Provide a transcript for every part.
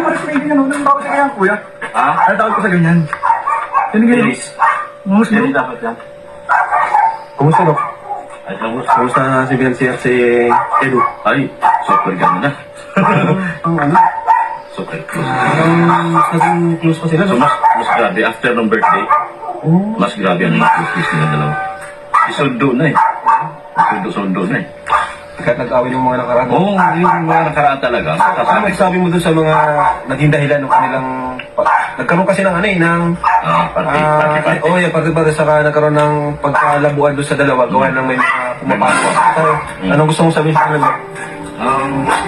Hindi nga, nung tawag sa kanya, kuya. Ha? Ano tawag ko sa ganyan? Hindi ganyan. Dennis. Mumus mo? Dennis dapat yan. Kumusta, Dok? Ay, kamus. Kumusta na si Bianci at si Edu? Ay, super ganda na. Ang ano? Super close. Naging close pa sila, So, no? mas grabe. After ng birthday, mas grabe ang close nila dalawa. Isundo na eh. Isundo na eh. Kahit nag-away yung mga nakaraan. Oo, yung mga nakaraan talaga. Ano Kasama magsabi mo dun sa mga naging dahilan ng kanilang... Nagkaroon kasi ng ano eh, ng... party. Oo, yung party saka nagkaroon ng pagkalabuan doon sa dalawa, gawa ng may mga pumapasok. Anong gusto mong sabihin sa kanila?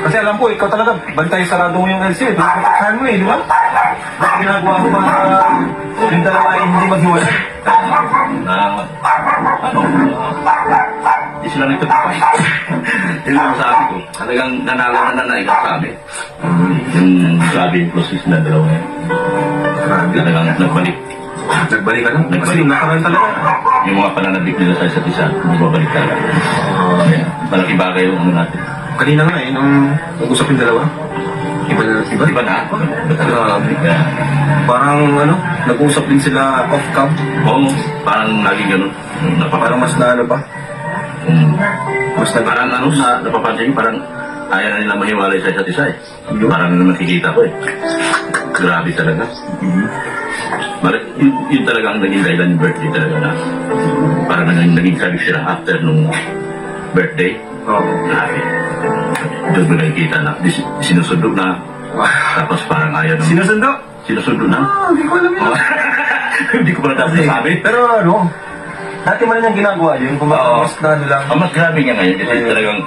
Kasi alam ko, ikaw talaga, bantay sarado mo yung LC, pinapatahan mo eh, di ba? Bakit ginagawa mo para yung dalawa ay hindi maghiwalay? Hindi sila nagtagpay. Yun ang sabi ko. Talagang nanalo na nanay ka sabi. Yung sabi yung process na dalawa ngayon. Talagang nagbalik. Nagbalik ka lang? Kasi Nagbalik. yung nakaraan talaga. Yung mga pananabik nila sa isa't isa, bumabalik talaga. Kaya, malaking bagay yung ano natin. Kanina nga eh, nung nag-usap yung dalawa, iba Iba na. Grabe. Kaya, Parang ano, nag-usap din sila off-cam. oo, parang laging ganun. Parang mas na ano pa. Mas na Parang ano, napapansin ko, parang ayaw na nila mahiwalay sa isa't isa eh. Yun. Parang nakikita ko eh. Grabe talaga. Yun talaga ang naging dahilan yung birthday talaga na parang naging sabik sila after nung birthday. Oo. Grabe. Doon mo nakikita na sinusundo na. Tapos parang ayaw na. Sinusundo? Sinusundo na. Hindi ko alam yun. Hindi ko pala dapat nasabi. Pero ano, dati mo na niyang ginagawa yun. Kung Oo. mas na ano lang. Ang mas grabe niya ngayon kasi talagang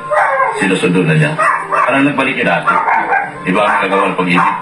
sinusundo na niya. Parang nagbalik niya dati. Iba ang nagagawa ng pag-ibig.